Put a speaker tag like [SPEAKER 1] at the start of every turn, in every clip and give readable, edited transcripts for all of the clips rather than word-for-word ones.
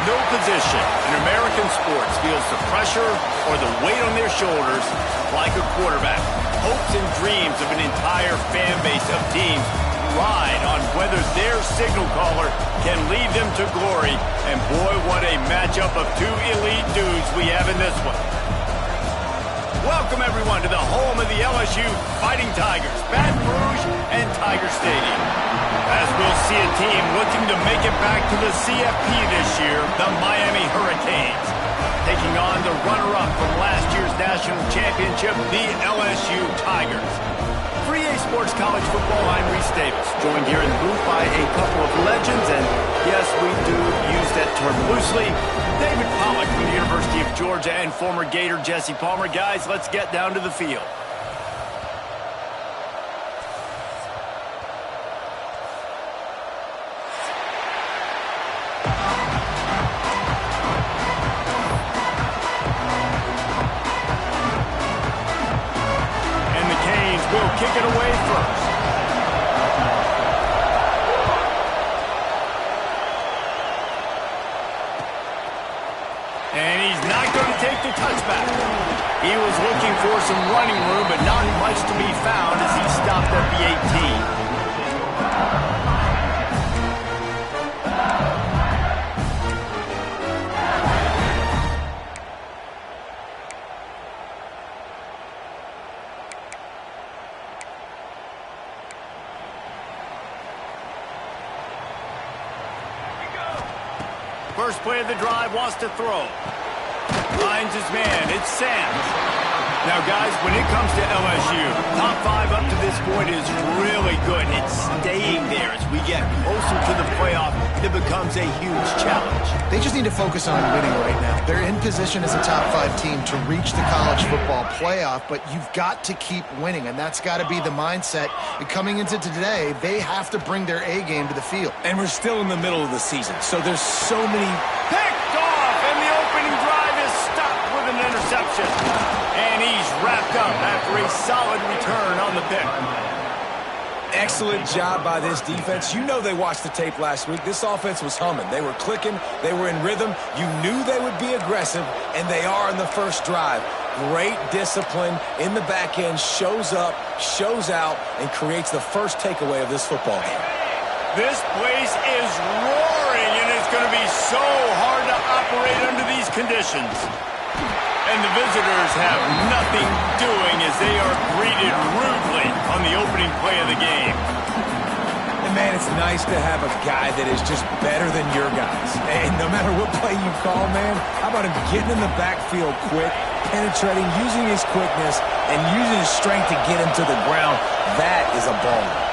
[SPEAKER 1] No position in American sports feels the pressure or the weight on their shoulders like a quarterback. Hopes and dreams of an entire fan base of teams ride on whether their signal caller can lead them to glory. And boy, what a matchup of two elite dudes we have in this one. Welcome, everyone, to the home of the LSU Fighting Tigers, Baton Rouge and Tiger Stadium. As we'll see a team looking to make it back to the CFB this year, the Miami Hurricanes, taking on the runner-up from last year's national championship, the LSU Tigers. For EA Sports College Football, I'm Reese Davis, joined here in the booth by a couple of legends, and yes, we do use that term loosely. David Pollack from the University of Georgia and former Gator Jesse Palmer. Guys, let's get down to the field. Will kick it away first. And he's not going to take the touchback. He was looking for some running room, but not much to be found as he stopped at the 18. First play of the drive, wants to throw. Finds his man. It's Sam. Now, guys, when it comes to LSU, top five up to this point is really good. It's staying there as we get closer to the playoff. It becomes a huge challenge.
[SPEAKER 2] They just need to focus on winning right now. They're in position as a top five team to reach the college football playoff, but you've got to keep winning, and that's got to be the mindset. And coming into today, they have to bring their A game to the field.
[SPEAKER 3] And we're still in the middle of the season, so there's so many...
[SPEAKER 1] Picked off, and the opening drive is stopped with an interception. And he's wrapped up after a solid return on the pick.
[SPEAKER 3] Excellent job by this defense. You know they watched the tape last week. This offense was humming. They were clicking. They were in rhythm. You knew they would be aggressive, and they are in the first drive. Great discipline in the back end. Shows up, shows out, and creates the first takeaway of this football game.
[SPEAKER 1] This place is roaring, and it's going to be so hard to operate under these conditions. And the visitors have nothing doing as they are greeted rudely on the opening play of the game.
[SPEAKER 3] And, man, it's nice to have a guy that is just better than your guys. And no matter what play you call, man, how about him getting in the backfield quick, penetrating, using his quickness, and using his strength to get him to the ground? That is a baller.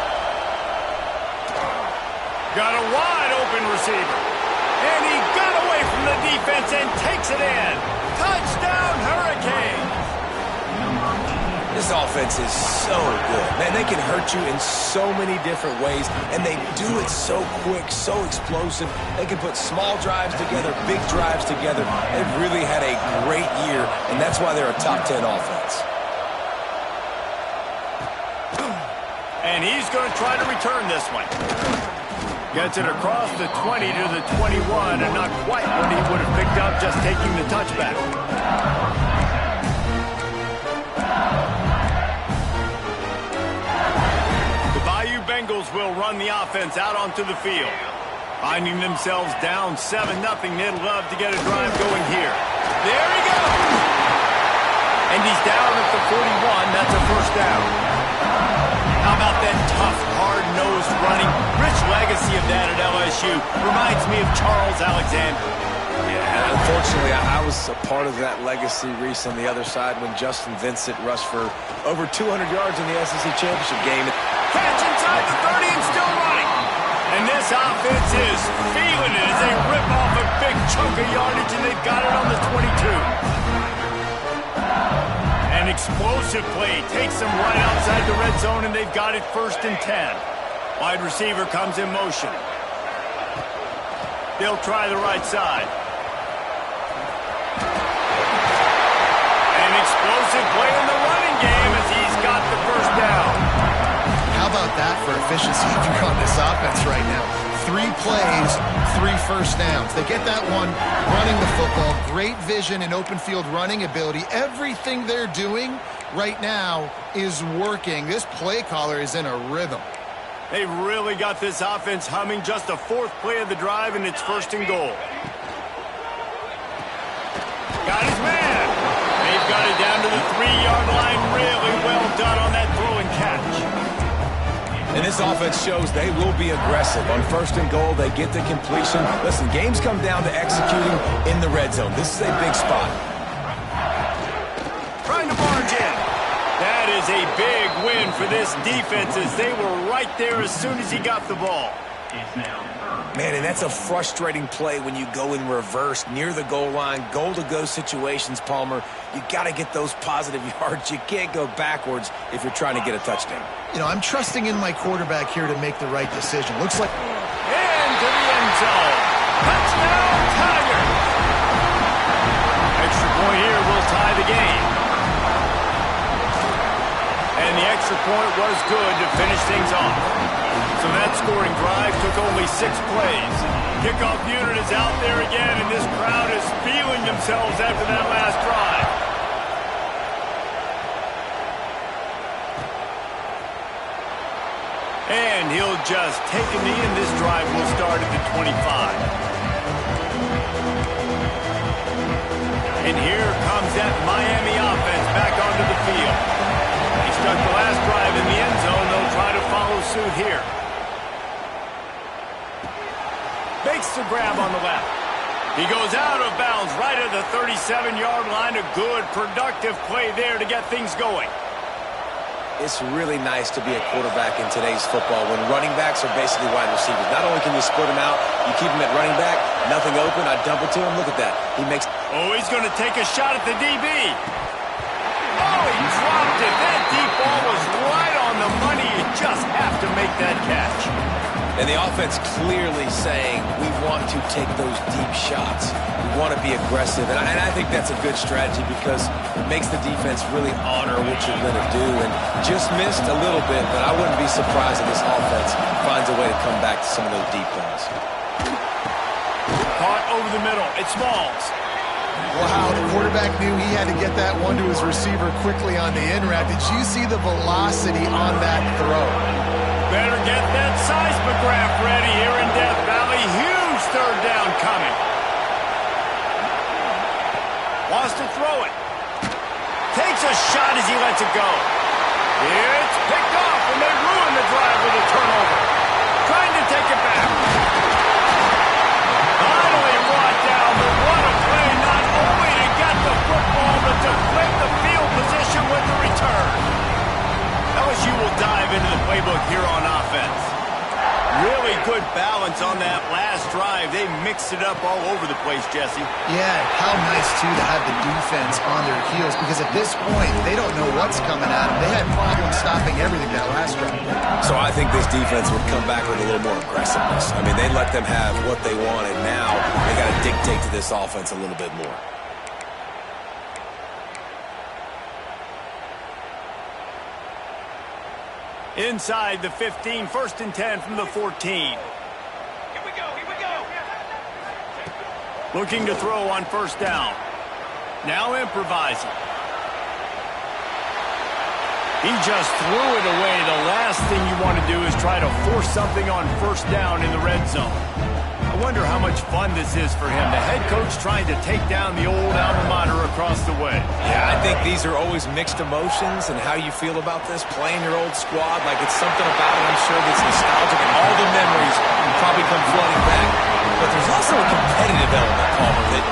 [SPEAKER 1] Got a wide-open receiver. And he got away from the defense and takes it in. Touchdown, Hurricanes!
[SPEAKER 3] This offense is so good. Man, they can hurt you in so many different ways, and they do it so quick, so explosive. They can put small drives together, big drives together. They've really had a great year, and that's why they're a top 10 offense.
[SPEAKER 1] And he's going to try to return this one. Gets it across the 20 to the 21, and not quite what he would have picked up just taking the touchback. The Bayou Bengals will run the offense out onto the field. Finding themselves down 7-0, they'd love to get a drive going here. There he goes! And he's down at the 41. That's a first down. How about that tough, hard-nosed running? Rich legacy of that at LSU. Reminds me of Charles Alexander.
[SPEAKER 3] Yeah, unfortunately, I was a part of that legacy, Reese, on the other side when Justin Vincent rushed for over 200 yards in the SEC Championship game.
[SPEAKER 1] Catch inside the 30 and still running. And this just feeling it as they rip off a big chunk of yardage, and they've got it on the 22. An explosive play takes them right outside the red zone, and they've got it 1st and 10. Wide receiver comes in motion. They'll try the right side. An explosive play in the running game as he's got the 1st down.
[SPEAKER 2] How about that for efficiency on this offense right now? 3 plays, 3 first downs. They get that one running the football. Great vision and open field running ability. Everything they're doing right now is working. This play caller is in a rhythm.
[SPEAKER 1] They've really got this offense humming. Just the 4th play of the drive, and it's 1st and goal. Got his man. They've got it down to the 3-yard line. Really well done on that throw and catch.
[SPEAKER 3] And this offense shows they will be aggressive. On 1st and goal, they get the completion. Listen, games come down to executing in the red zone. This is a big spot.
[SPEAKER 1] Trying to barge in. That is a big win for this defense as they were right there as soon as he got the ball.
[SPEAKER 3] Man, and that's a frustrating play when you go in reverse near the goal line, goal-to-go situations, Palmer. You got to get those positive yards. You can't go backwards if you're trying to get a touchdown.
[SPEAKER 2] You know, I'm trusting in my quarterback here to make the right decision. Looks like...
[SPEAKER 1] Into the end zone. Touchdown, Tigers! Extra point here will tie the game. And the extra point was good to finish things off. So that scoring drive took only 6 plays. Kickoff unit is out there again, and this crowd is feeling themselves after that last drive. And he'll just take a knee, and this drive will start at the 25. And here comes that Miami offense back onto the field. He stuck the last drive in the end zone. They'll try to follow suit here. Makes the grab on the left. He goes out of bounds right at the 37-yard line. A good, productive play there to get things going.
[SPEAKER 3] It's really nice to be a quarterback in today's football when running backs are basically wide receivers. Not only can you split them out, you keep them at running back, nothing open, I dump it to him. Look at that. He makes...
[SPEAKER 1] Oh, he's going to take a shot at the DB. Oh, he dropped it. That deep ball was right on the money. You just have to make that catch.
[SPEAKER 3] And the offense clearly saying, we want to take those deep shots. We want to be aggressive. And I think that's a good strategy because it makes the defense really honor what you're going to do. And just missed a little bit, but I wouldn't be surprised if this offense finds a way to come back to some of those deep balls.
[SPEAKER 1] Caught over the middle. It's Smalls.
[SPEAKER 2] Wow, the quarterback knew he had to get that one to his receiver quickly on the in route. Did you see the velocity on that throw?
[SPEAKER 1] Better get that seismograph ready here in Death Valley. Huge 3rd down coming. Wants to throw it. Takes a shot as he lets it go. It's picked off, and they ruin the drive with a turnover. Trying to take it back. Finally brought down, but what a play. Not only to get the football, but to flip the field position with the return. LSU will dive into the playbook here on offense. Really good balance on that last drive. They mixed it up all over the place, Jesse.
[SPEAKER 2] Yeah, how nice, too, to have the defense on their heels because at this point, they don't know what's coming at them. They had problems stopping everything that last drive.
[SPEAKER 3] So I think this defense would come back with a little more aggressiveness. I mean, they let them have what they wanted. Now they got to dictate to this offense a little bit more.
[SPEAKER 1] Inside the 15, 1st and 10 from the 14. Here we go. Looking to throw on 1st down. Now improvising. He just threw it away. The last thing you want to do is try to force something on 1st down in the red zone. I wonder how much fun this is for him. The head coach trying to take down the old alma mater across the way.
[SPEAKER 3] Yeah, I think these are always mixed emotions and how you feel about this, playing your old squad. Like it's something about it, I'm sure, that's nostalgic and all the memories probably come flooding back. But there's also a competitive element, Palmer, that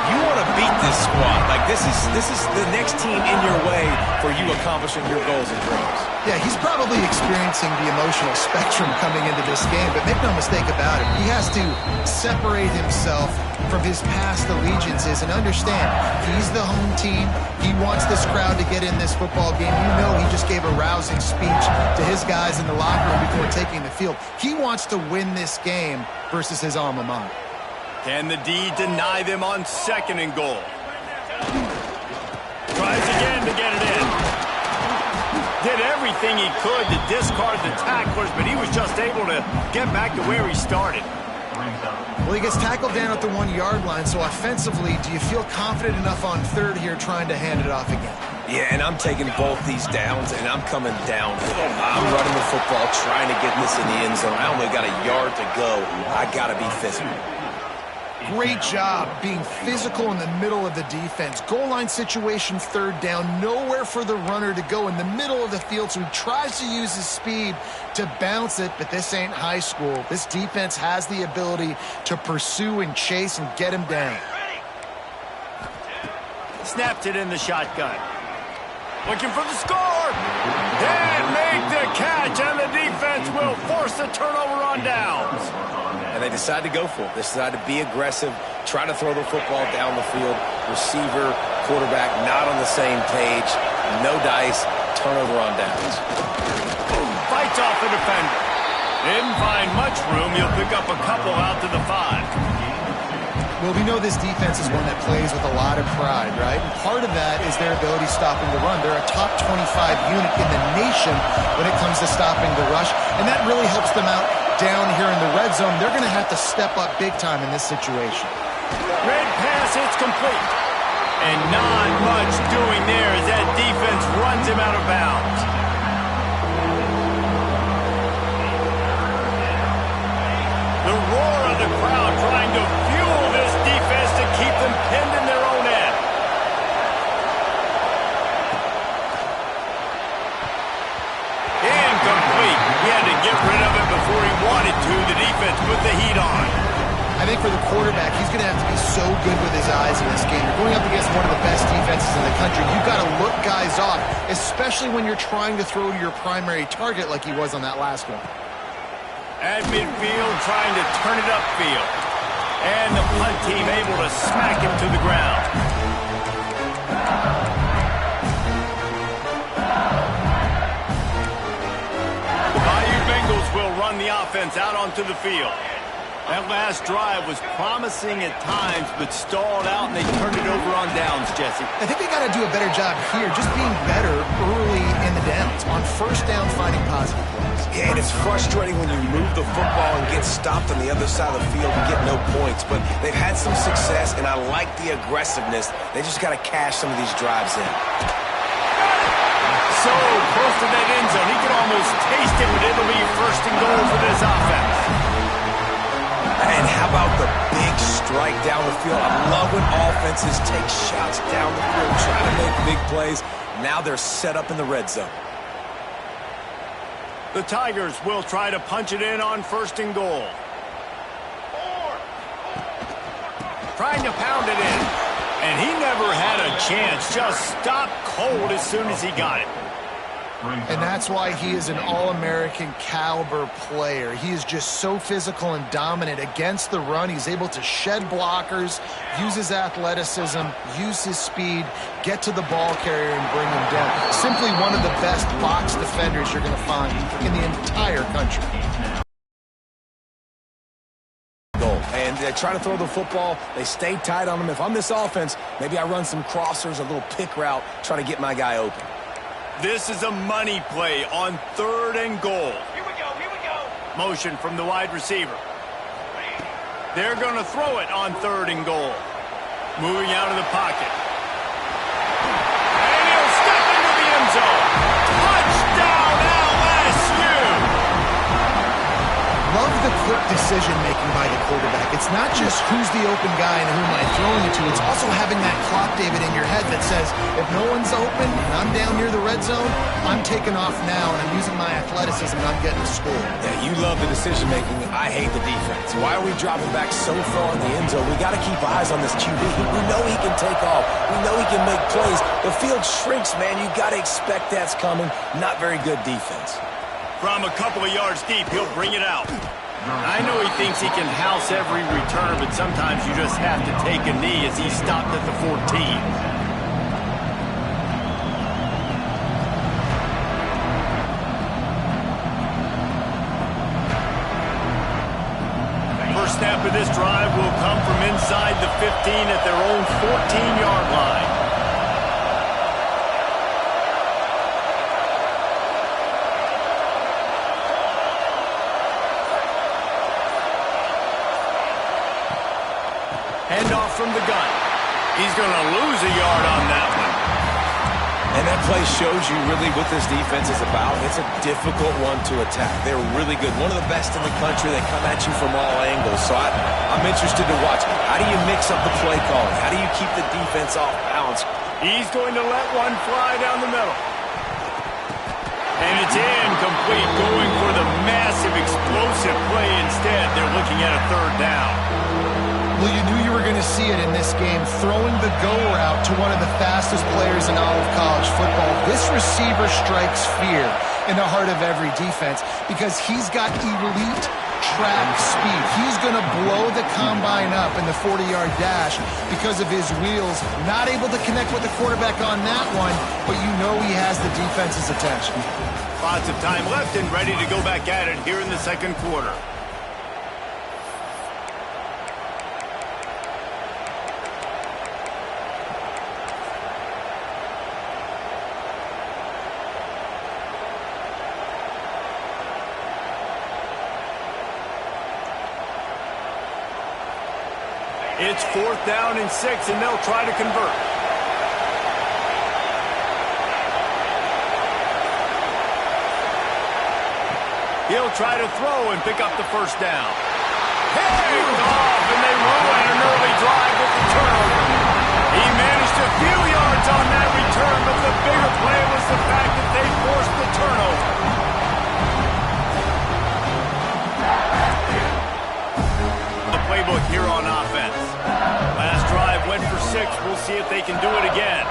[SPEAKER 3] you want to beat this squad. Like, this is the next team in your way for you accomplishing your goals and dreams.
[SPEAKER 2] Yeah, he's probably experiencing the emotional spectrum coming into this game, but make no mistake about it, he has to separate himself from his past allegiances and understand he's the home team. He wants this crowd to get in this football game. You know he just gave a rousing speech to his guys in the locker room before taking the field. He wants to win this game versus his alma mater.
[SPEAKER 1] Can the D deny them on 2nd and goal? Tries again to get it in. Did everything he could to discard the tacklers, but he was just able to get back to where he started.
[SPEAKER 2] Well, he gets tackled down at the 1-yard line, so offensively, do you feel confident enough on 3rd here trying to hand it off again?
[SPEAKER 3] Yeah, and I'm taking both these downs, and I'm coming downhill. I'm running the football, trying to get this in the end zone. I only got a yard to go. I got to be physical.
[SPEAKER 2] Great job being physical in the middle of the defense. Goal line situation, 3rd down, nowhere for the runner to go in the middle of the field, so he tries to use his speed to bounce it, but this ain't high school. This defense has the ability to pursue and chase and get him down.
[SPEAKER 1] Snapped it in the shotgun. Looking for the score. And make the catch, and the defense will force the turnover on downs.
[SPEAKER 3] And they decide to go for it. They decide to be aggressive, try to throw the football down the field. Receiver, quarterback, not on the same page. No dice, turnover on downs.
[SPEAKER 1] Fights off the defender. Didn't find much room. He'll pick up a couple out to the 5.
[SPEAKER 2] Well, we know this defense is one that plays with a lot of pride, right? And part of that is their ability stopping the run. They're a top 25 unit in the nation when it comes to stopping the rush, and that really helps them out down here in the red zone. They're going to have to step up big time in this situation.
[SPEAKER 1] Red pass, it's complete. And not much doing there as that defense runs him out of bounds. The roar of the crowd trying to fuel this defense to keep them pinned in their own end. Incomplete. He had to get rid of it before he wanted to. The defense put the heat on.
[SPEAKER 2] I think for the quarterback, he's going to have to be so good with his eyes in this game. You're going up against one of the best defenses in the country. You've got to look guys off, especially when you're trying to throw to your primary target like he was on that last one.
[SPEAKER 1] At midfield, trying to turn it upfield. And the punt team able to smack him to the ground. The Bayou Bengals will run the offense out onto the field. That last drive was promising at times, but stalled out, and they turned it over on downs, Jesse.
[SPEAKER 2] I think they got to do a better job here, just being better early in the downs. On 1st down, finding positive plays.
[SPEAKER 3] Yeah, and it's frustrating when you move the football and get stopped on the other side of the field and get no points. But they've had some success, and I like the aggressiveness. They just got to cash some of these drives in.
[SPEAKER 1] So close to that end zone. He can almost taste it, but it'll be 1st and goal for this offense.
[SPEAKER 3] And how about the big strike down the field? I love when offenses take shots down the field, trying to make big plays. Now they're set up in the red zone.
[SPEAKER 1] The Tigers will try to punch it in on 1st and goal. Trying to pound it in. And he never had a chance. Just stopped cold as soon as he got it.
[SPEAKER 2] And that's why he is an All-American caliber player. He is just so physical and dominant against the run. He's able to shed blockers, use his athleticism, use his speed, get to the ball carrier and bring him down. Simply one of the best box defenders you're going to find in the entire country.
[SPEAKER 3] And they try to throw the football. They stay tight on him. If I'm this offense, maybe I run some crossers, a little pick route, try to get my guy open.
[SPEAKER 1] This is a money play on 3rd and goal.
[SPEAKER 4] Here we go.
[SPEAKER 1] Motion from the wide receiver. They're going to throw it on 3rd and goal. Moving out of the pocket. And he'll step into the end zone. Touchdown, LSU!
[SPEAKER 2] Love the quick decision-making by the quarterback. It's not just who's the open guy and who am I throwing it to. It's also having that clock, David, in your head that says, if no one's open and I'm down near the red zone, I'm taking off now and I'm using my athleticism and I'm getting to school.
[SPEAKER 3] Yeah, you love the decision-making. I hate the defense. Why are we dropping back so far in the end zone? We got to keep eyes on this QB. We know he can take off. We know he can make plays. The field shrinks, man. You got to expect that's coming. Not very good defense.
[SPEAKER 1] From a couple of yards deep, he'll bring it out. I know he thinks he can house every return, but sometimes you just have to take a knee as he stopped at the 14. First snap of this drive will come from inside the 15 at their own 14-yard line. Handoff from the gun. He's going to lose a yard on that one.
[SPEAKER 3] And that play shows you really what this defense is about. It's a difficult one to attack. They're really good. One of the best in the country. They come at you from all angles. So I'm interested to watch. How do you mix up the play calling? How do you keep the defense off balance?
[SPEAKER 1] He's going to let one fly down the middle. And it's incomplete, going for the massive explosive play instead. They're looking at a third down.
[SPEAKER 2] Well, you knew you were going to see it in this game, throwing the go route to one of the fastest players in all of college football. This receiver strikes fear in the heart of every defense because he's got elite track speed. He's going to blow the combine up in the 40-yard dash because of his wheels. Not able to connect with the quarterback on that one, but you know he has the defense's attention.
[SPEAKER 1] Lots of time left and ready to go back at it here in the second quarter. It's 4th down and 6, and they'll try to convert. He'll try to throw and pick up the first down. Picked off, and they ruin an early drive with the turnover. He managed a few yards on that return, but the bigger play was the fact that they forced the turnover. Playbook here on offense. Last drive went for 6. We'll see if they can do it again.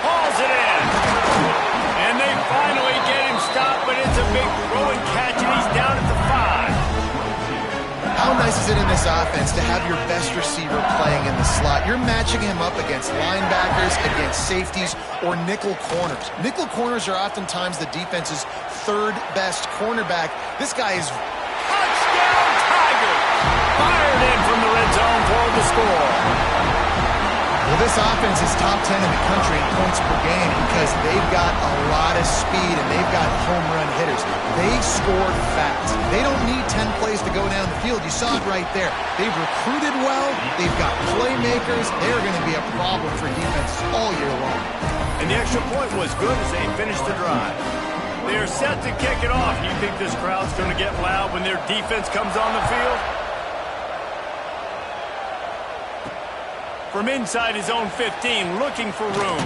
[SPEAKER 1] Hauls it in. And they finally get him stopped, but it's a big throw and catch, and he's down at the 5.
[SPEAKER 2] How nice is it in this offense to have your best receiver playing in the slot? You're matching him up against linebackers, against safeties, or nickel corners. Nickel corners are oftentimes the defense's third best cornerback. This guy is...
[SPEAKER 1] Touchdown, Tigers! Fired in from the red zone for the score.
[SPEAKER 2] Well, this offense is top 10 in the country in points per game because they've got a lot of speed and they've got home run hitters. They scored fast. They don't need 10 plays to go down the field. You saw it right there. They've recruited well. They've got playmakers. They're going to be a problem for defenses all year long.
[SPEAKER 1] And the extra point was good as they finished the drive. They are set to kick it off. You think this crowd's going to get loud when their defense comes on the field? From inside his own 15, looking for room.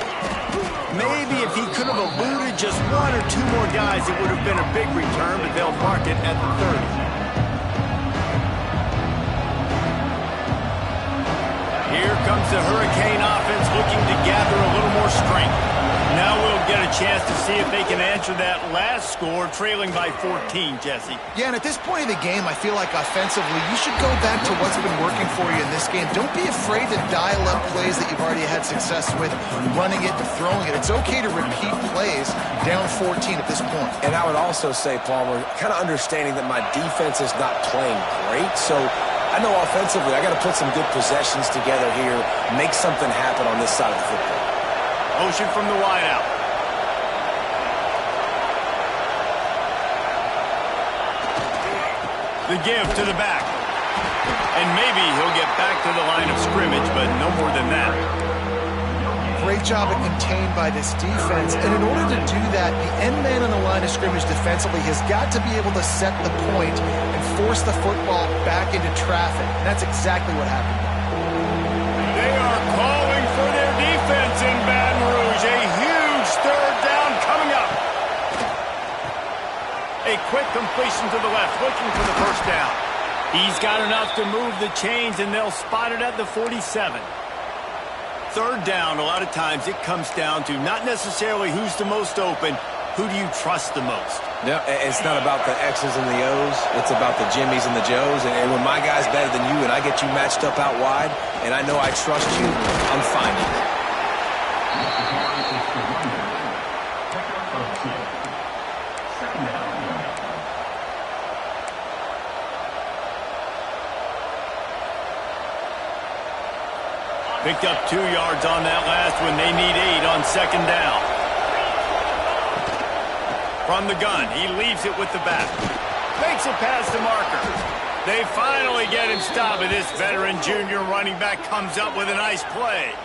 [SPEAKER 1] Maybe if he could have eluded just 1 or 2 more guys, it would have been a big return, but they'll mark it at the 30. Here comes the Hurricane offense looking to gather a little more strength. Now we'll get a chance to see if they can answer that last score, trailing by 14, Jesse.
[SPEAKER 2] Yeah, and at this point of the game, I feel like offensively, you should go back to what's been working for you in this game. Don't be afraid to dial up plays that you've already had success with, running it and throwing it. It's okay to repeat plays down 14 at this point.
[SPEAKER 3] And I would also say, Palmer, kind of understanding that my defense is not playing great, so I know offensively I got to put some good possessions together here, make something happen on this side of the football.
[SPEAKER 1] Motion from the wideout. The give to the back. And maybe he'll get back to the line of scrimmage, but no more than that.
[SPEAKER 2] great job at contained by this defense. And in order to do that, the end man on the line of scrimmage defensively has got to be able to set the point and force the football back into traffic. And that's exactly what happened.
[SPEAKER 1] They are calling for their defense in Baton Rouge. A huge third down coming up. A quick completion to the left, looking for the first down. He's got enough to move the chains, and they'll spot it at the 47. Third down, a lot of times it comes down to not necessarily who's the most open, who do you trust the most?
[SPEAKER 3] Yeah, it's not about the X's and the O's. It's about the Jimmies and the Joes. And when my guy's better than you and I get you matched up out wide, and I know I trust you, I'm finding it.
[SPEAKER 1] Picked up 2 yards on that last one. They need 8 on second down. From the gun, he leaves it with the back. Makes it past the marker. They finally get him stopped, and this veteran junior running back comes up with a nice play.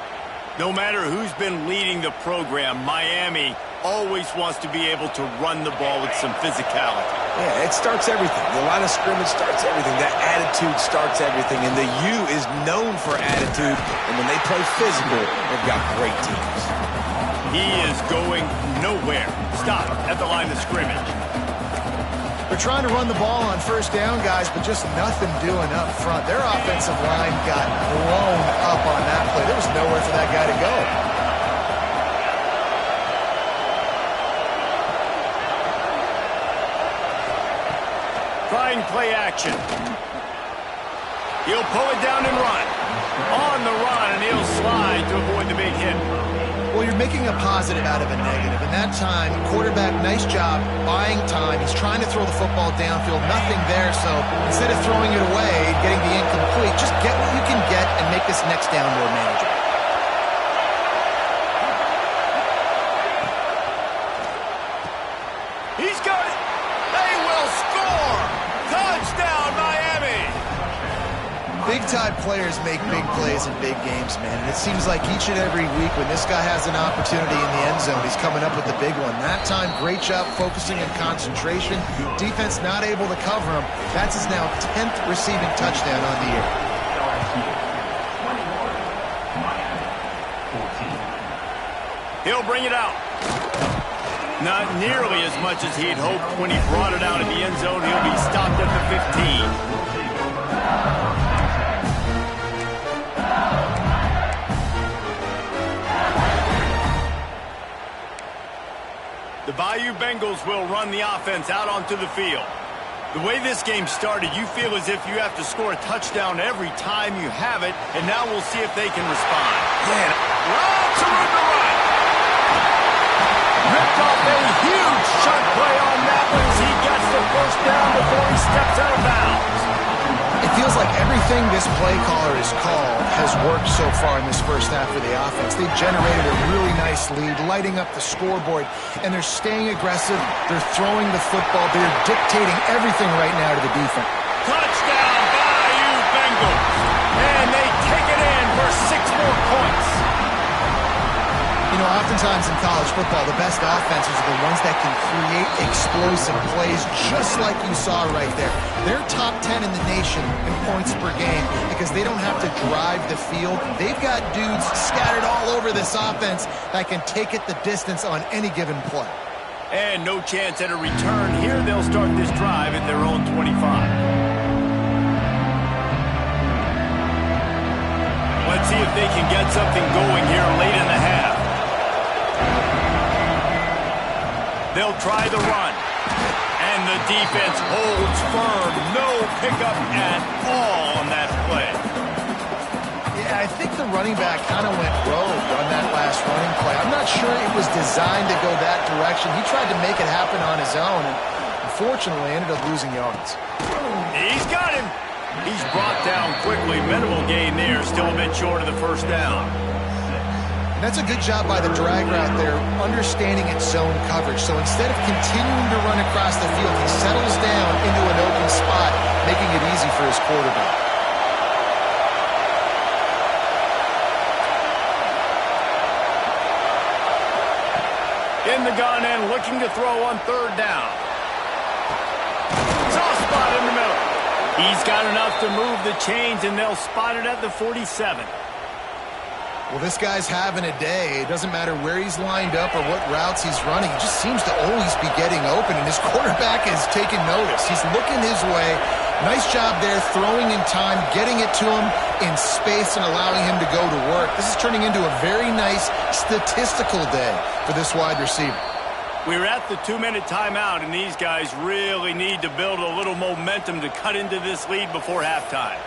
[SPEAKER 1] No matter who's been leading the program, Miami always wants to be able to run the ball with some physicality.
[SPEAKER 3] Yeah, it starts everything. The line of scrimmage starts everything. That attitude starts everything. And the U is known for attitude. And when they play physical, they've got great teams.
[SPEAKER 1] He is going nowhere. Stop at the line of scrimmage.
[SPEAKER 2] They're trying to run the ball on first down, guys, but just nothing doing up front. Their offensive line got blown up on that play. There was nowhere for that guy to go.
[SPEAKER 1] Trying play action. He'll pull it down and run. On the run, and he'll slide to avoid the big hit.
[SPEAKER 2] Well, you're making a positive out of a negative. And that time, quarterback, nice job, buying time. He's trying to throw the football downfield. Nothing there, so instead of throwing it away, getting the incomplete, just get what you can get and make this next down more manageable.
[SPEAKER 1] He's got it. They will score. Touchdown, Miami.
[SPEAKER 2] Big-time players make big plays in big games, man. And it seems like each and every week when this guy has an opportunity in the end zone, he's coming up with the big one. That time, great job focusing and concentration. Defense not able to cover him. That's his now 10th receiving touchdown on the year.
[SPEAKER 1] He'll bring it out. Not nearly as much as he'd hoped when he brought it out in the end zone. He'll be stopped at the 15. The Bayou Bengals will run the offense out onto the field. The way this game started, you feel as if you have to score a touchdown every time you have it, and now we'll see if they can respond.
[SPEAKER 3] Man,
[SPEAKER 1] Lots of room to run. Ripped off a huge shot play on that one as he gets the first down before he steps out of bounds.
[SPEAKER 2] It feels like everything this play caller has called has worked so far in this first half for the offense. They've generated a really nice lead, lighting up the scoreboard, and they're staying aggressive. They're throwing the football. They're dictating everything right now to the defense.
[SPEAKER 1] Touchdown, Bayou Bengals. And they take it in for 6 more points.
[SPEAKER 2] You know, oftentimes in college football, the best offenses are the ones that can create explosive plays, just like you saw right there. They're top 10 in the nation in points per game because they don't have to drive the field. They've got dudes scattered all over this offense that can take it the distance on any given play.
[SPEAKER 1] And no chance at a return here. They'll start this drive at their own 25. Let's see if they can get something going here late in the half. They'll try the run. And the defense holds firm. No pickup at all on that play.
[SPEAKER 2] Yeah, I think the running back kind of went rogue on that last running play. I'm not sure it was designed to go that direction. He tried to make it happen on his own, and unfortunately ended up losing yards.
[SPEAKER 1] He's got him. He's brought down quickly. Minimal gain there. Still a bit short of the first down.
[SPEAKER 2] And that's a good job by the drag route there, understanding its zone coverage. So instead of continuing to run across the field, he settles down into an open spot, making it easy for his quarterback.
[SPEAKER 1] in the gun and looking to throw on third down. Soft spot in the middle. He's got enough to move the chains, and they'll spot it at the 47.
[SPEAKER 2] Well, this guy's having a day. It doesn't matter where he's lined up or what routes he's running. He just seems to always be getting open, and his quarterback is taking notice. He's looking his way. Nice job there, throwing in time, getting it to him in space and allowing him to go to work. This is turning into a very nice statistical day for this wide receiver.
[SPEAKER 1] We're at the 2-minute timeout, and these guys really need to build a little momentum to cut into this lead before halftime.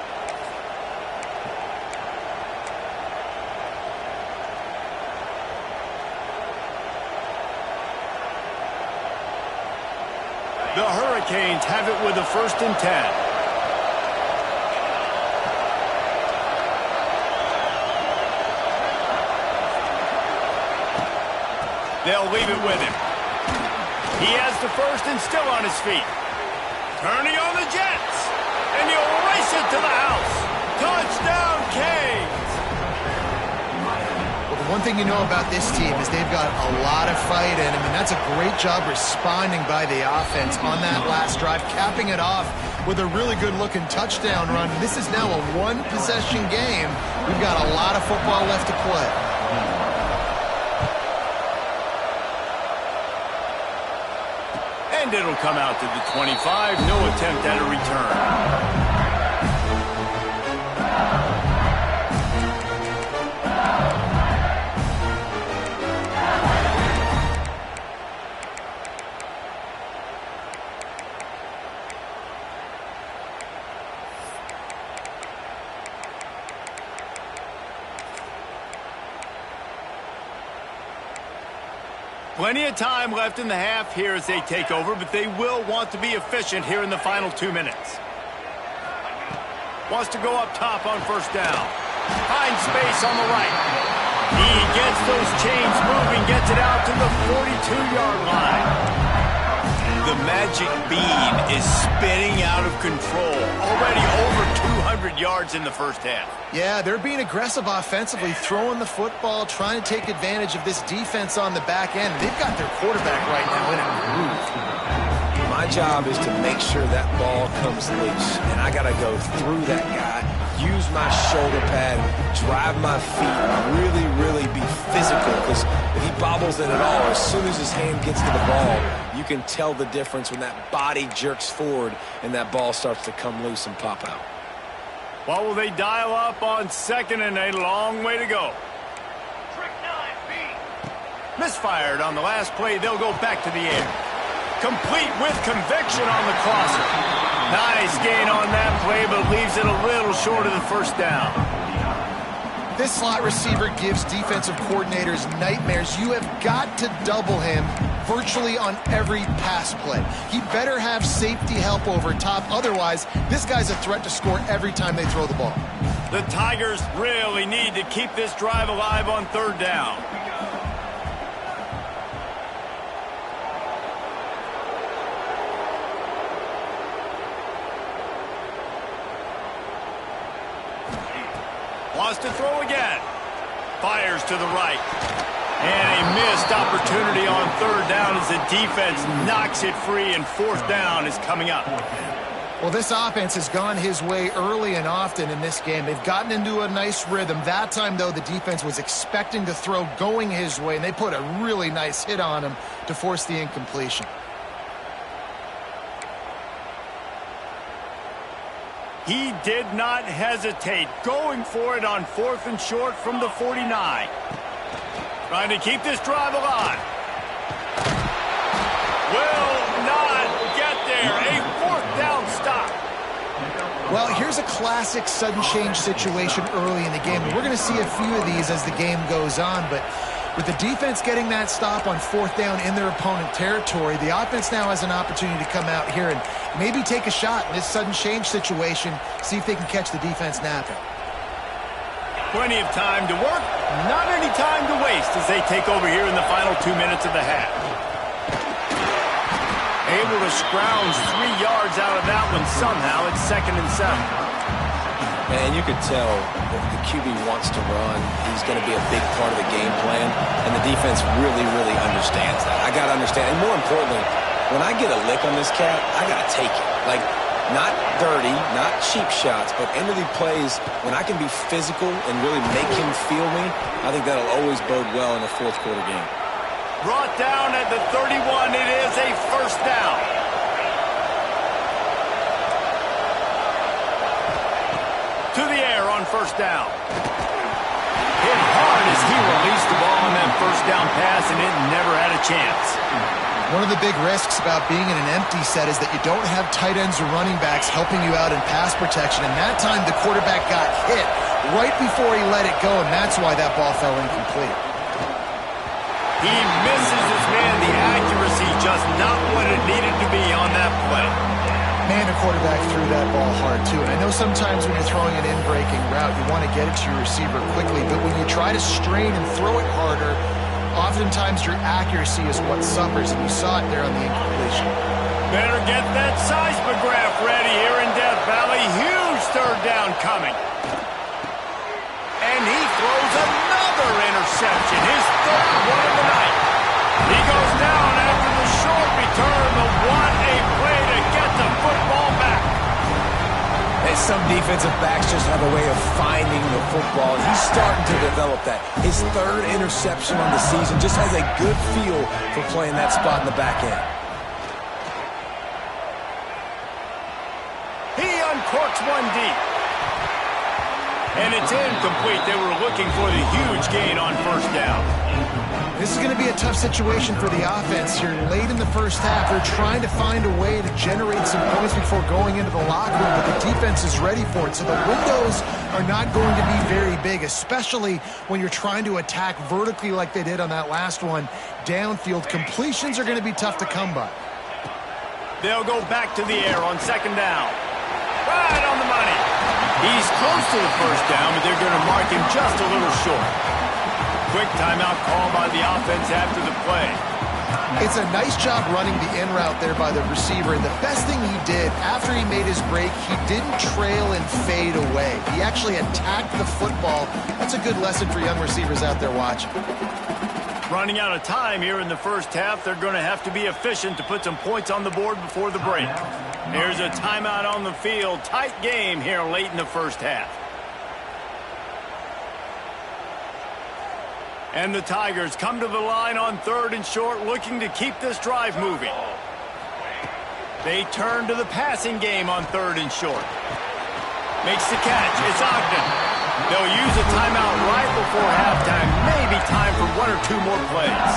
[SPEAKER 1] The Hurricanes have it with a 1st and 10. They'll leave it with him. He has the first and still on his feet. Turning on the Jets. And he'll race it to the house. Touchdown, Canes.
[SPEAKER 2] Well, the one thing you know about this team is they've got a lot of fight in them, and that's a great job responding by the offense on that last drive, capping it off with a really good-looking touchdown run. This is now a one-possession game. We've got a lot of football left to play.
[SPEAKER 1] And it'll come out to the 25. No attempt at a return. Plenty of time left in the half here as they take over, but they will want to be efficient here in the final 2 minutes. Wants to go up top on 1st down. Finds space on the right. He gets those chains moving, gets it out to the 42-yard line. The magic bean is spinning out of control. Already over 200 yards in the 1st half.
[SPEAKER 2] Yeah, they're being aggressive offensively, throwing the football, trying to take advantage of this defense on the back end. They've got their quarterback right now in a groove.
[SPEAKER 3] My job is to make sure that ball comes loose, and I got to go through that guy, use my shoulder pad, drive my feet, really be physical, because if he bobbles it at all, as soon as his hand gets to the ball, you can tell the difference when that body jerks forward and that ball starts to come loose and pop out.
[SPEAKER 1] What will they dial up on 2nd and a long way to go? Misfired on the last play. They'll go back to the air. Complete with conviction on the crosser. Nice gain on that play, but leaves it a little short of the 1st down.
[SPEAKER 2] This slot receiver gives defensive coordinators nightmares. You have got to double him virtually on every pass play. He better have safety help over top. Otherwise, this guy's a threat to score every time they throw the ball.
[SPEAKER 1] The Tigers really need to keep this drive alive on 3rd down. Wants to throw again. Fires to the right. And a missed opportunity on 3rd down as the defense knocks it free, and 4th down is coming up.
[SPEAKER 2] Well, this offense has gone his way early and often in this game. They've gotten into a nice rhythm. That time, though, the defense was expecting to throw going his way, and they put a really nice hit on him to force the incompletion.
[SPEAKER 1] He did not hesitate, going for it on 4th and short from the 49. Trying to keep this drive alive. Will not get there. A 4th down stop.
[SPEAKER 2] Well, here's a classic sudden change situation early in the game. We're going to see a few of these as the game goes on, but with the defense getting that stop on 4th down in their opponent territory, the offense now has an opportunity to come out here and maybe take a shot in this sudden change situation, see if they can catch the defense napping.
[SPEAKER 1] Plenty of time to work, not any time to waste as they take over here in the final 2 minutes of the half. Able to scrounge 3 yards out of that one somehow. It's 2nd and 7.
[SPEAKER 3] And you could tell the QB wants to run. He's going to be a big part of the game plan, and the defense really, really understands that. I got to understand, and more importantly, when I get a lick on this cat, I got to take it. Like, not dirty, not cheap shots, but end of the plays, when I can be physical and really make him feel me, I think that'll always bode well in a fourth quarter game.
[SPEAKER 1] Brought down at the 31, it is a first down. To the air on first down. Hit hard as he released the ball on that first down pass, and it never had a chance.
[SPEAKER 2] One of the big risks about being in an empty set is that you don't have tight ends or running backs helping you out in pass protection. And that time the quarterback got hit right before he let it go, and that's why that ball fell incomplete.
[SPEAKER 1] He misses his man. The accuracy just not what it needed to be on that play.
[SPEAKER 2] Man, the quarterback threw that ball hard, too. And I know sometimes when you're throwing an in-breaking route, you want to get it to your receiver quickly. But when you try to strain and throw it harder, oftentimes your accuracy is what suffers. And you saw it there on the incompletion.
[SPEAKER 1] Better get that seismograph ready here in Death Valley. Huge third down coming. And he throws another interception. His third one of the night. He goes down after the short return. The 1-A play to get the football back.
[SPEAKER 3] And some defensive backs just have a way of finding the football. He's starting to develop that. His third interception on the season just has a good feel for playing that spot in the back end.
[SPEAKER 1] He uncorks one deep. And it's incomplete. They were looking for the huge gain on first down.
[SPEAKER 2] This is going to be a tough situation for the offense here. Late in the first half, they're trying to find a way to generate some points before going into the locker room, but the defense is ready for it. So the windows are not going to be very big, especially when you're trying to attack vertically like they did on that last one. Downfield completions are going to be tough to come by.
[SPEAKER 1] They'll go back to the air on second down. Right on the money. He's close to the first down, but they're going to mark him just a little short. Quick timeout call by the offense after the play.
[SPEAKER 2] It's a nice job running the in route there by the receiver. And the best thing he did after he made his break, he didn't trail and fade away. He actually attacked the football. That's a good lesson for young receivers out there watching.
[SPEAKER 1] Running out of time here in the first half, they're going to have to be efficient to put some points on the board before the break. Here's a timeout on the field. Tight game here late in the first half. And the Tigers come to the line on third and short, looking to keep this drive moving. They turn to the passing game on third and short. Makes the catch. It's Ogden. They'll use a timeout right before halftime. Maybe time for one or two more plays.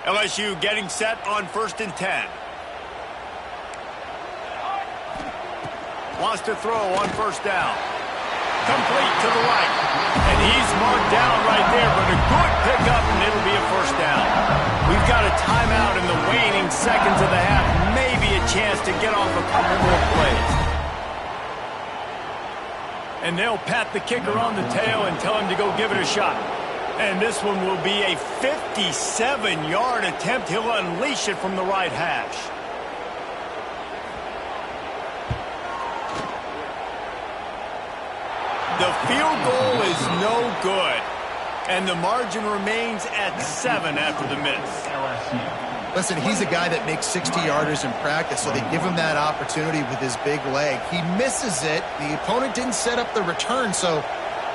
[SPEAKER 1] LSU getting set on 1st and 10. Wants to throw on first down. Complete to the right. And he's marked down right there, but a good pickup, and it'll be a first down. We've got a timeout in the waning seconds of the half. Maybe a chance to get off a couple more plays. And they'll pat the kicker on the tail and tell him to go give it a shot. And this one will be a 57-yard attempt. He'll unleash it from the right hash. The field goal is no good. And the margin remains at 7 after the miss.
[SPEAKER 2] Listen, he's a guy that makes 60-yarders in practice, so they give him that opportunity with his big leg. He misses it. The opponent didn't set up the return, so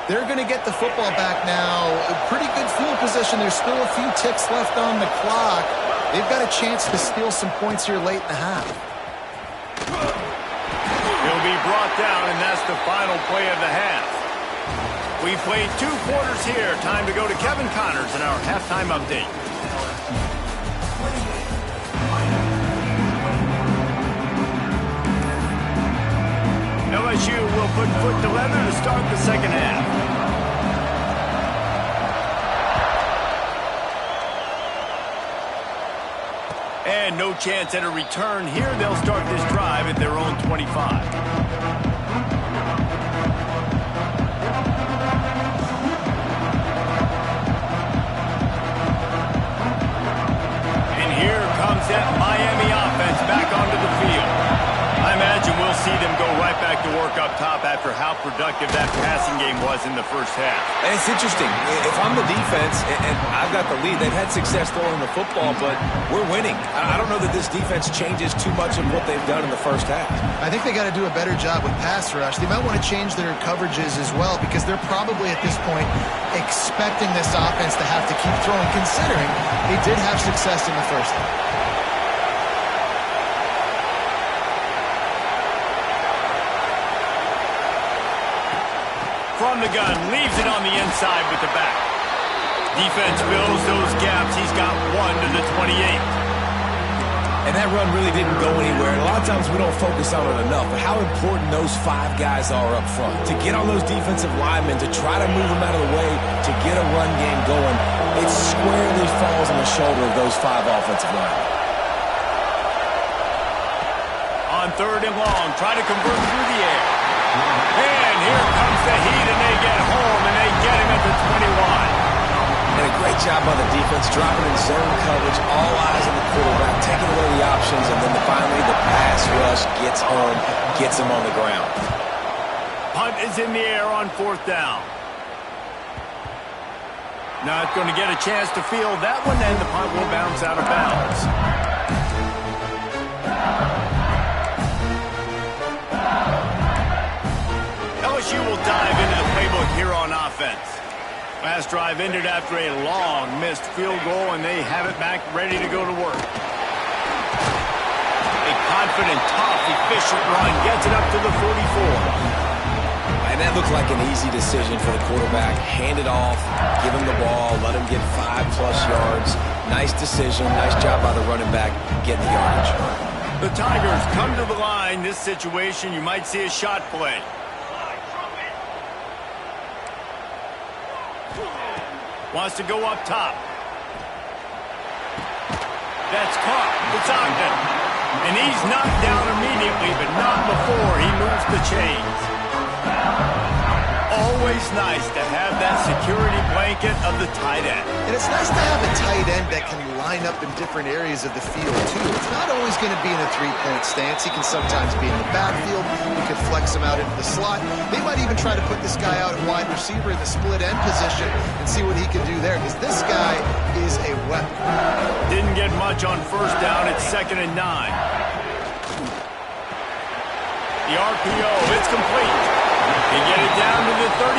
[SPEAKER 2] they're going to get the football back now. A pretty good field position. There's still a few ticks left on the clock. They've got a chance to steal some points here late in the half.
[SPEAKER 1] He'll be brought down, and that's the final play of the half. We played 2 quarters here. Time to go to Kevin Connors in our halftime update. LSU will put foot to leather to start the second half. And no chance at a return here. They'll start this drive at their own 25. up top after how productive that passing game was in the first half.
[SPEAKER 3] And it's interesting. If I'm the defense and I've got the lead, they've had success throwing the football, but we're winning. I don't know that this defense changes too much of what they've done in the first half.
[SPEAKER 2] I think they got to do a better job with pass rush. They might want to change their coverages as well because they're probably at this point expecting this offense to have to keep throwing, considering they did have success in the first half.
[SPEAKER 1] From the gun, leaves it on the inside with the back. Defense fills those gaps. He's got 1 to the 28.
[SPEAKER 3] And that run really didn't go anywhere. And a lot of times we don't focus on it enough, but how important those 5 guys are up front. To get on those defensive linemen, to try to move them out of the way, to get a run game going, it squarely falls on the shoulder of those 5 offensive linemen.
[SPEAKER 1] On 3rd and long, try to convert through the air. And here comes the heat, and they get home, and they get him at the 21.
[SPEAKER 3] And a great job by the defense, dropping in zone coverage, all eyes on the quarterback, taking away the options, and then finally the pass rush gets home, gets him on the ground.
[SPEAKER 1] Punt is in the air on 4th down. Not going to get a chance to field that one, and the punt will bounce out of bounds. LSU will dive into the playbook here on offense. Last drive ended after a long missed field goal, and they have it back ready to go to work. A confident, tough, efficient run gets it up to the 44.
[SPEAKER 3] And that looked like an easy decision for the quarterback. Hand it off, give him the ball, let him get 5+ yards. Nice decision, nice job by the running back getting the yardage.
[SPEAKER 1] The Tigers come to the line. This situation, you might see a shot play. Wants to go up top. That's caught. It's Ogden. And he's knocked down immediately, but not before he moves the chains. Always nice to have that security blanket of the tight end.
[SPEAKER 2] And it's nice to have a tight end that can line up in different areas of the field, too. It's not always going to be in a 3-point stance. He can sometimes be in the backfield. You could flex him out into the slot. They might even try to put this guy out at wide receiver in the split end position and see what he can do there, because this guy is a weapon.
[SPEAKER 1] Didn't get much on 1st down. It's 2nd and 9. The RPO, it's complete. He get it down to the 35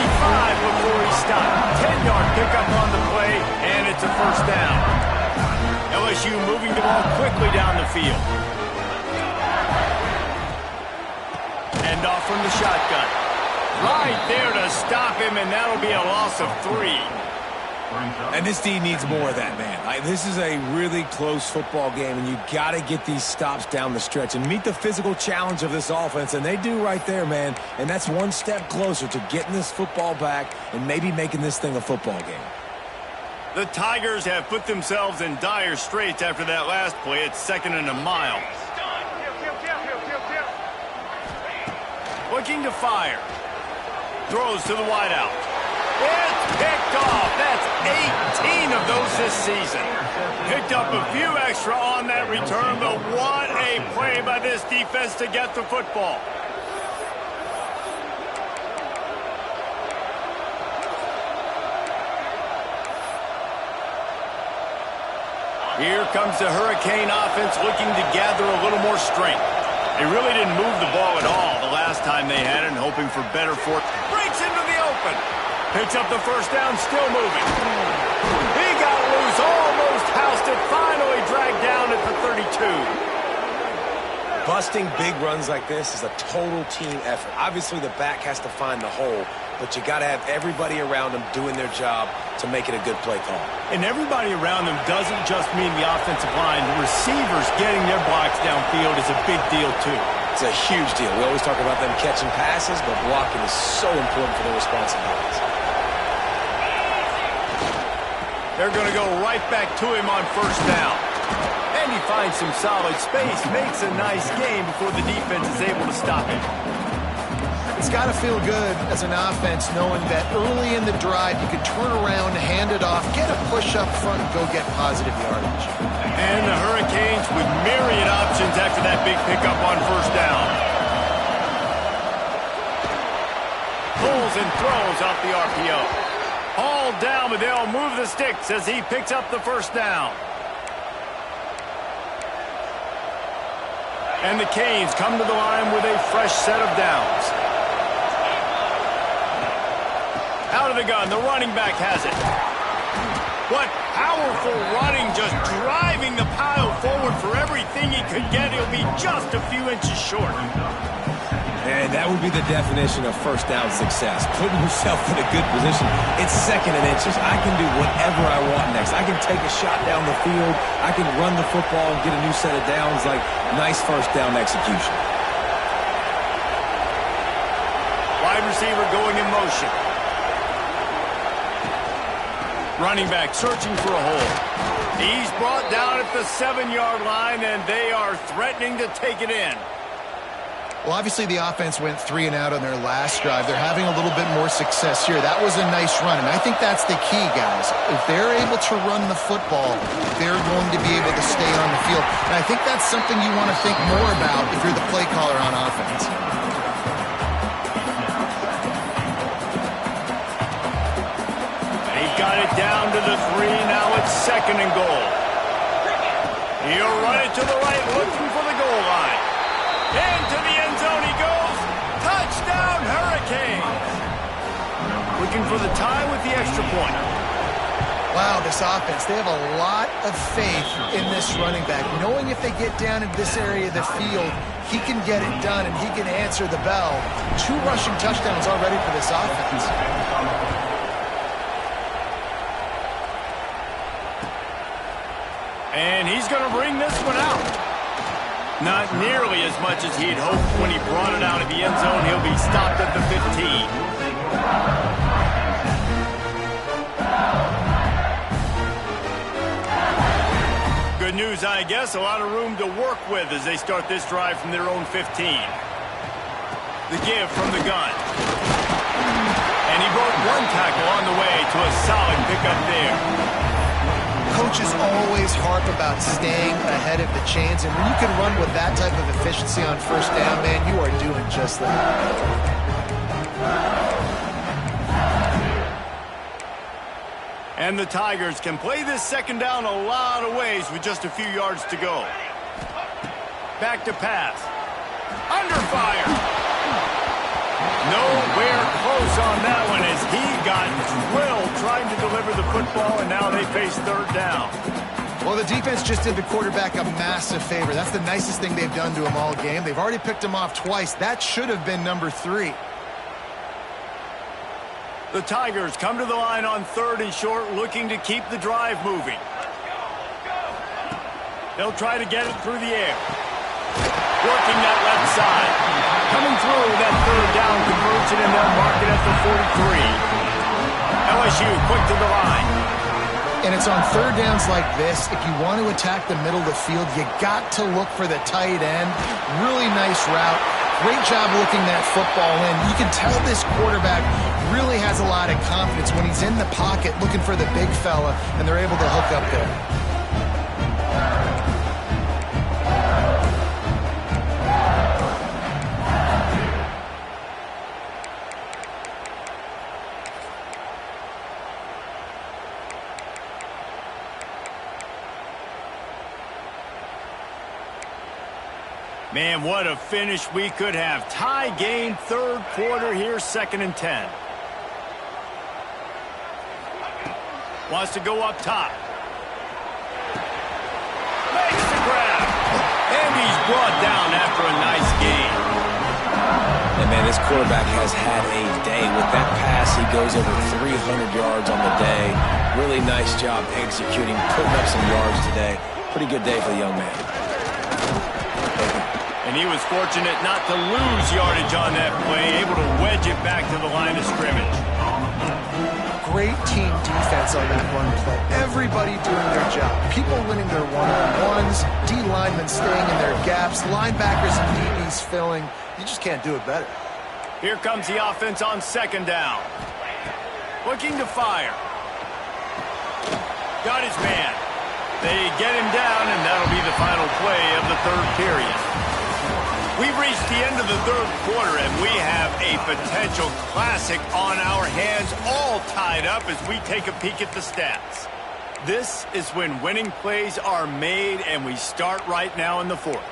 [SPEAKER 1] before he stopped. 10-yard pickup on the play, and it's a 1st down. LSU moving the ball quickly down the field. End off from the shotgun. Right there to stop him, and that'll be a loss of 3.
[SPEAKER 3] And this D needs more of that, man. This is a really close football game, and you got to get these stops down the stretch and meet the physical challenge of this offense, and they do right there, man. And that's one step closer to getting this football back and maybe making this thing a football game.
[SPEAKER 1] The Tigers have put themselves in dire straits after that last play. It's 2nd and a mile. Looking to fire. Throws to the wideout. It's picked off. That's 18 of those this season. Picked up a few extra on that return, but what a play by this defense to get the football. Here comes the Hurricane offense looking to gather a little more strength. They really didn't move the ball at all the last time they had it, and hoping for better fortune. Breaks into the open. Picks up the 1st down, still moving. He got loose, almost housed it, finally dragged down at the 32.
[SPEAKER 3] Busting big runs like this is a total team effort. Obviously, the back has to find the hole, but you got to have everybody around them doing their job to make it a good play call.
[SPEAKER 1] And everybody around them doesn't just mean the offensive line. The receivers getting their blocks downfield is a big deal, too.
[SPEAKER 3] It's a huge deal. We always talk about them catching passes, but blocking is so important for their responsibilities.
[SPEAKER 1] They're going to go right back to him on 1st down. And he finds some solid space, makes a nice game before the defense is able to stop him.
[SPEAKER 2] It's got to feel good as an offense knowing that early in the drive you could turn around, hand it off, get a push up front, and go get positive yardage.
[SPEAKER 1] And the Hurricanes with myriad options after that big pickup on 1st down. pulls and throws off the RPO. All down, but they'll move the sticks as he picks up the first down. And the Canes come to the line with a fresh set of downs. Out of the gun, the running back has it. What powerful running, just driving the pile forward for everything he could get. He'll be just a few inches short.
[SPEAKER 3] And that would be the definition of first down success. Putting yourself in a good position. It's second and inches. I can do whatever I want next. I can take a shot down the field. I can run the football and get a new set of downs. Like, nice first down execution.
[SPEAKER 1] Wide receiver going in motion. Running back searching for a hole. He's brought down at the 7-yard line, and they are threatening to take it in.
[SPEAKER 2] Well, obviously the offense went 3 and out on their last drive. They're having a little bit more success here. That was a nice run, and I think that's the key, guys. If they're able to run the football, they're going to be able to stay on the field. And I think that's something you want to think more about if you're the play caller on offense.
[SPEAKER 1] They've got it down to the 3. Now it's 2nd and goal. He'll run it to the right, looking for the goal line. Into the end zone he goes. Touchdown, Hurricanes. Looking for the tie with the extra point.
[SPEAKER 2] Wow, this offense, they have a lot of faith in this running back. Knowing if they get down in this area of the field, he can get it done and he can answer the bell. 2 rushing touchdowns already for this offense.
[SPEAKER 1] And he's going to bring this one out. Not nearly as much as he'd hoped when he brought it out of the end zone. He'll be stopped at the 15. Good news, I guess. A lot of room to work with as they start this drive from their own 15. The give from the gun. And he broke 1 tackle on the way to a solid pickup there.
[SPEAKER 2] Coaches always harp about staying ahead of the chains, and when you can run with that type of efficiency on first down, man, you are doing just that.
[SPEAKER 1] And the Tigers can play this 2nd down a lot of ways with just a few yards to go. Back to pass. Under fire. Nowhere close on that one as he got drilled trying to deliver the football, and now they face 3rd down.
[SPEAKER 2] Well, the defense just did the quarterback a massive favor. That's the nicest thing they've done to him all game. They've already picked him off twice. That should have been number 3.
[SPEAKER 1] The Tigers come to the line on 3rd and short, looking to keep the drive moving. They'll try to get it through the air. Working that left side. Coming through that 3rd down conversion, and they'll mark it at the 43. LSU quick to the line.
[SPEAKER 2] And it's on 3rd downs like this. If you want to attack the middle of the field, you got to look for the tight end. Really nice route. Great job looking that football in. You can tell this quarterback really has a lot of confidence when he's in the pocket looking for the big fella, and they're able to hook up there.
[SPEAKER 1] Man, what a finish we could have. Tie game, 3rd quarter here, 2nd and 10. Wants to go up top. Makes the grab. And he's brought down after a nice game.
[SPEAKER 3] And, man, this quarterback has had a day. With that pass, he goes over 300 yards on the day. Really nice job executing, putting up some yards today. Pretty good day for the young man.
[SPEAKER 1] And he was fortunate not to lose yardage on that play, able to wedge it back to the line of scrimmage.
[SPEAKER 2] Great team defense on that run play. Everybody doing their job. People winning their one-on-ones, D linemen staying in their gaps, linebackers and DBs filling. You just can't do it better.
[SPEAKER 1] Here comes the offense on 2nd down. Looking to fire. Got his man. They get him down, and that'll be the final play of the 3rd period. We've reached the end of the third quarter, and we have a potential classic on our hands, all tied up as we take a peek at the stats. This is when winning plays are made, and we start right now in the fourth.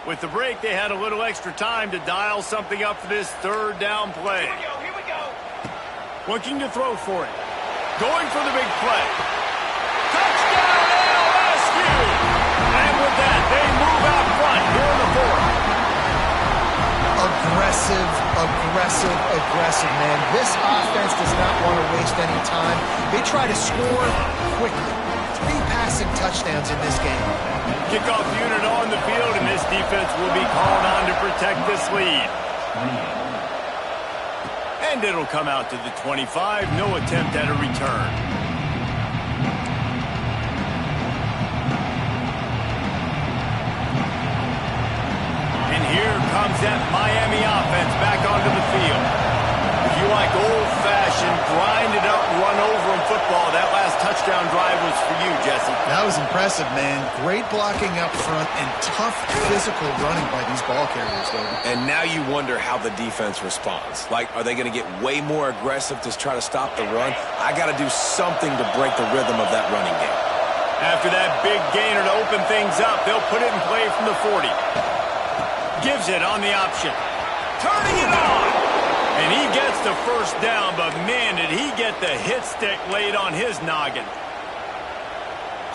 [SPEAKER 1] With the break, they had a little extra time to dial something up for this third down play.
[SPEAKER 3] Here we go.
[SPEAKER 1] Looking to throw for it. Going for the big play. Touchdown, LSU! And with that, they move out front here in the fourth.
[SPEAKER 2] Aggressive, man. This offense does not want to waste any time. They try to score quickly. 3 passing touchdowns in this game.
[SPEAKER 1] Kickoff unit on the field, and this defense will be called on to protect this lead. And it'll come out to the 25. No attempt at a return. And here comes that Miami offense back onto the field. If you like old-fashioned, grind-it-up, run-over in football, that last touchdown drive was for you, Jesse.
[SPEAKER 2] That was impressive, man. Great blocking up front and tough physical running by these ball carriers, David.
[SPEAKER 3] And now you wonder how the defense responds. Like, are they going to get way more aggressive to try to stop the run? I got to do something to break the rhythm of that running game.
[SPEAKER 1] After that big gainer to open things up, they'll put it in play from the 40. Gives it on the option. Turning it on! And he gets the first down, but man, did he get the hit stick laid on his noggin.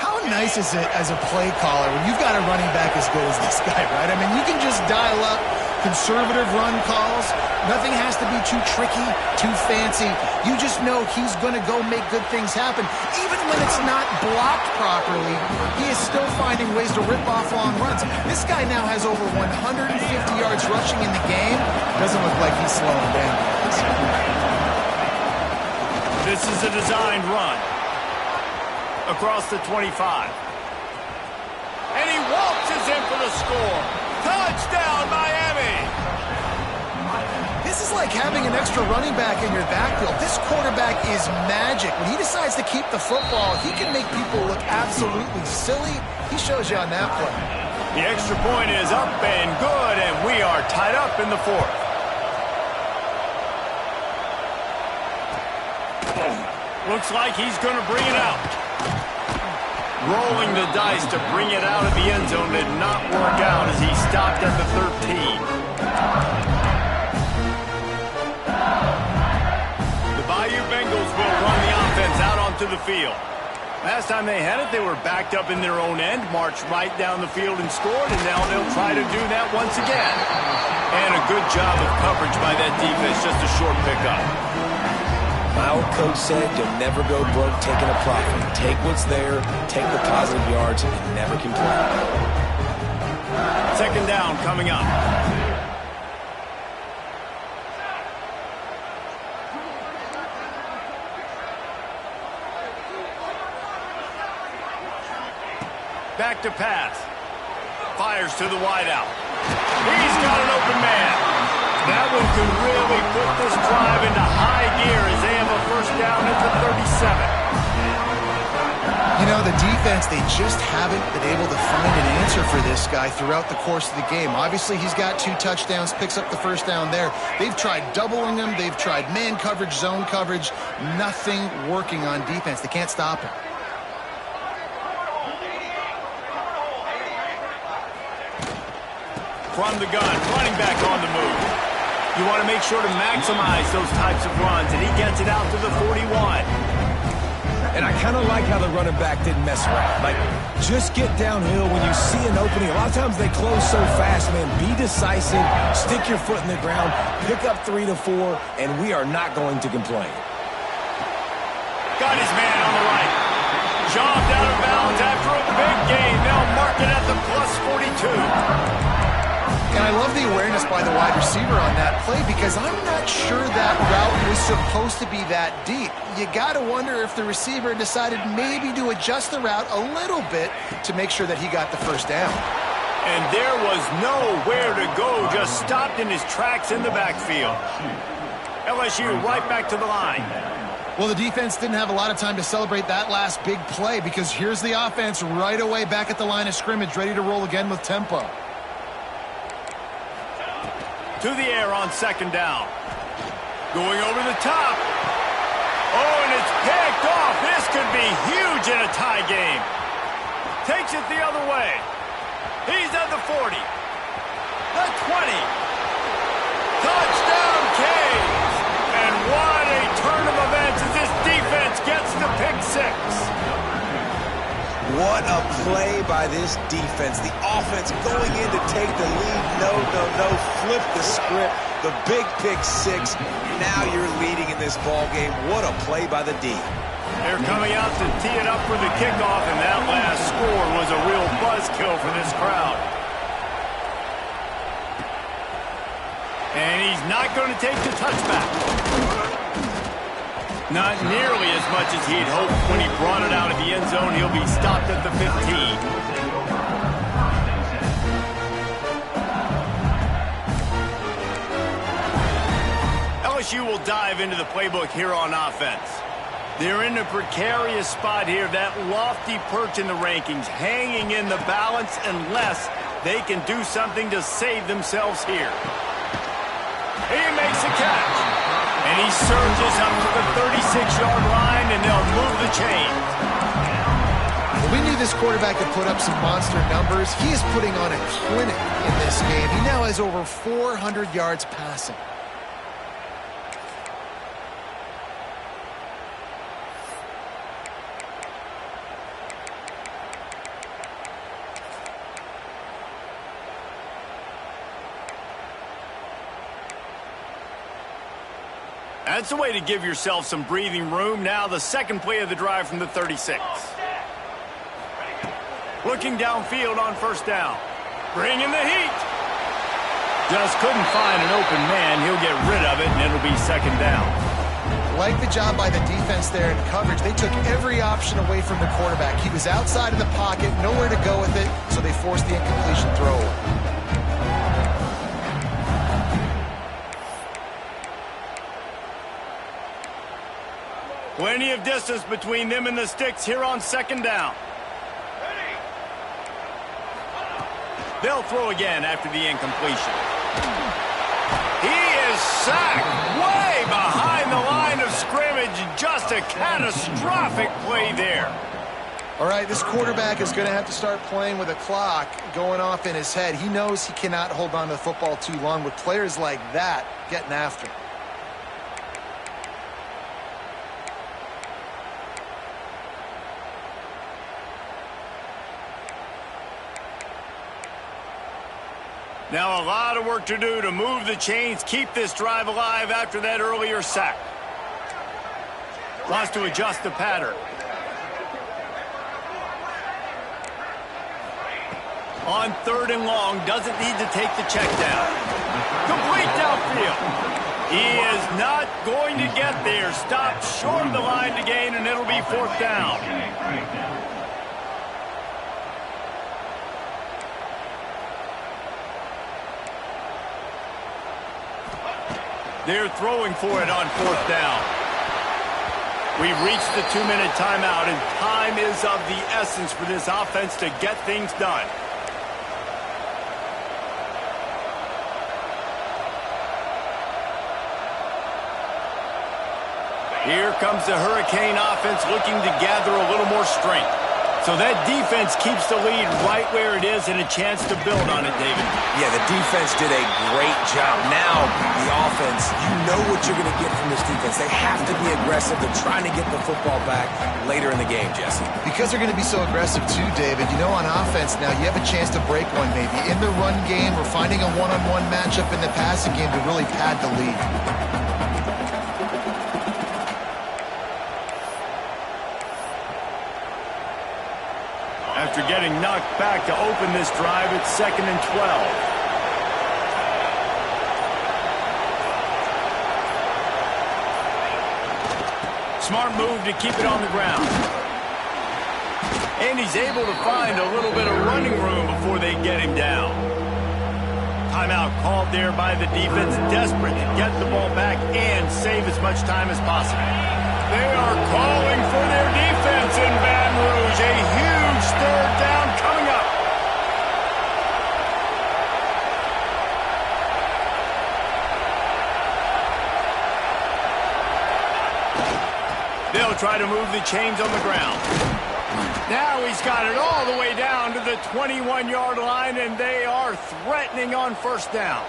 [SPEAKER 2] How nice is it as a play caller when you've got a running back as good as this guy, right? I mean, you can just dial up conservative run calls. Nothing has to be too tricky, too fancy. You just know he's going to go make good things happen. Even when it's not blocked properly, he is still finding ways to rip off long runs. This guy now has over 150 yards rushing in the game. Doesn't look like he's slowing down.
[SPEAKER 1] This is a designed run. Across the 25. And he waltzes in for the score. Touchdown, Miami!
[SPEAKER 2] This is like having an extra running back in your backfield. This quarterback is magic. When he decides to keep the football, he can make people look absolutely silly. He shows you on that play.
[SPEAKER 1] The extra point is up and good, and we are tied up in the fourth. Looks like he's going to bring it out. Rolling the dice to bring it out of the end zone did not work out as he stopped at the 13. The Bayou Bengals will run the offense out onto the field. Last time they had it, they were backed up in their own end, marched right down the field and scored, and now they'll try to do that once again. And a good job of coverage by that defense, just a short pickup.
[SPEAKER 3] My old coach said you'll never go broke taking a profit. Take what's there, take the positive yards, and never complain.
[SPEAKER 1] Second down coming up. Back to pass. Fires to the wideout. He's got an open man. That one could really put this drive into high gear as they have a first down at the 37.
[SPEAKER 2] You know, the defense, they just haven't been able to find an answer for this guy throughout the course of the game. Obviously, he's got 2 touchdowns, picks up the first down there. They've tried doubling him. They've tried man coverage, zone coverage. Nothing working on defense. They can't stop him.
[SPEAKER 1] From the gun, running back on the move. You want to make sure to maximize those types of runs, and he gets it out to the 41.
[SPEAKER 3] And I kind of like how the running back didn't mess around. Like, just get downhill when you see an opening. A lot of times they close so fast, man. Be decisive, stick your foot in the ground, pick up 3 to 4, and we are not going to complain.
[SPEAKER 1] Got his man on the right. Jogged out of bounds after a big gain. They'll mark it at the plus 42.
[SPEAKER 2] And I love the awareness by the wide receiver on that play because I'm not sure that route was supposed to be that deep. You got to wonder if the receiver decided maybe to adjust the route a little bit to make sure that he got the first down.
[SPEAKER 1] And there was nowhere to go, just stopped in his tracks in the backfield. LSU right back to the line.
[SPEAKER 2] Well, the defense didn't have a lot of time to celebrate that last big play because here's the offense right away back at the line of scrimmage, ready to roll again with tempo.
[SPEAKER 1] To the air on second down. Going over the top. Oh, and it's picked off. This could be huge in a tie game. Takes it the other way. He's at the 40. The 20. Touchdown, Canes. And what a turn of events as this defense gets the pick six.
[SPEAKER 3] What a play by this defense. The offense going in to take the lead. No. Flip the script. The big pick six. Now you're leading in this ball game. What a play by the D.
[SPEAKER 1] They're coming out to tee it up for the kickoff, and that last score was a real buzzkill for this crowd. And he's not going to take the touchback. Not nearly as much as he'd hoped when he brought it out of the end zone. He'll be stopped at the 15. LSU will dive into the playbook here on offense. They're in a precarious spot here, that lofty perch in the rankings, hanging in the balance unless they can do something to save themselves here. He makes a catch, and he surges up to the 36-yard line, and they'll move the chains.
[SPEAKER 2] Well, we knew this quarterback could put up some monster numbers. He is putting on a clinic in this game. He now has over 400 yards passing.
[SPEAKER 1] That's a way to give yourself some breathing room. Now the second play of the drive from the 36. Looking downfield on first down. Bringing the heat. Just couldn't find an open man. He'll get rid of it, and it'll be second down.
[SPEAKER 2] Like the job by the defense there in coverage. They took every option away from the quarterback. He was outside of the pocket, nowhere to go with it, so they forced the incompletion throw.
[SPEAKER 1] Plenty of distance between them and the sticks here on second down. They'll throw again after the incompletion. He is sacked way behind the line of scrimmage. Just a catastrophic play there.
[SPEAKER 2] All right, this quarterback is going to have to start playing with a clock going off in his head. He knows he cannot hold on to the football too long with players like that getting after him.
[SPEAKER 1] Now a lot of work to do to move the chains, keep this drive alive after that earlier sack. Wants to adjust the pattern. On third and long, doesn't need to take the check down. Complete downfield. He is not going to get there. Stopped short of the line to gain, and it'll be fourth down. They're throwing for it on fourth down. We've reached the 2-minute timeout, and time is of the essence for this offense to get things done. Here comes the Hurricane offense looking to gather a little more strength. So that defense keeps the lead right where it is and a chance to build on it, David.
[SPEAKER 3] Yeah, the defense did a great job. Now, the offense, you know what you're going to get from this defense. They have to be aggressive. They're trying to get the football back later in the game, Jesse.
[SPEAKER 2] Because they're going to be so aggressive too, David. You know, on offense now, you have a chance to break one maybe. In the run game or finding a one-on-one matchup in the passing game to really pad the lead.
[SPEAKER 1] After getting knocked back to open this drive, it's 2nd and 12. Smart move to keep it on the ground. And he's able to find a little bit of running room before they get him down. Timeout called there by the defense, desperate to get the ball back and save as much time as possible. They are calling for their defense in Baton Rouge. A huge third down coming up. They'll try to move the chains on the ground. Now he's got it all the way down to the 21-yard line, and they are threatening on first down.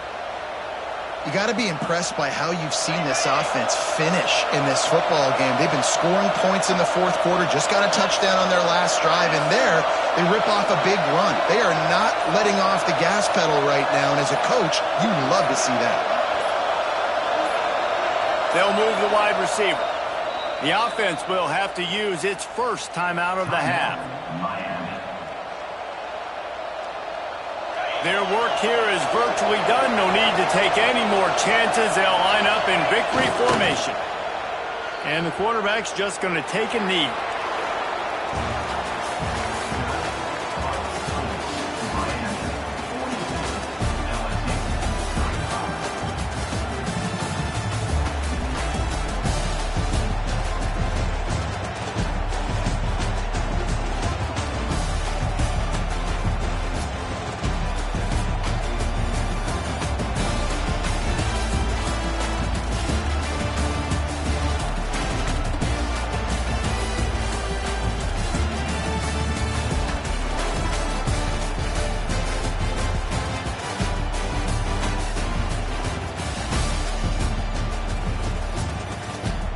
[SPEAKER 2] You got to be impressed by how you've seen this offense finish in this football game. They've been scoring points in the fourth quarter, just got a touchdown on their last drive, and there they rip off a big run. They are not letting off the gas pedal right now, and as a coach, you love to see that.
[SPEAKER 1] They'll move the wide receiver. The offense will have to use its first timeout of the half. Their work here is virtually done. No need to take any more chances. They'll line up in victory formation. And the quarterback's just going to take a knee.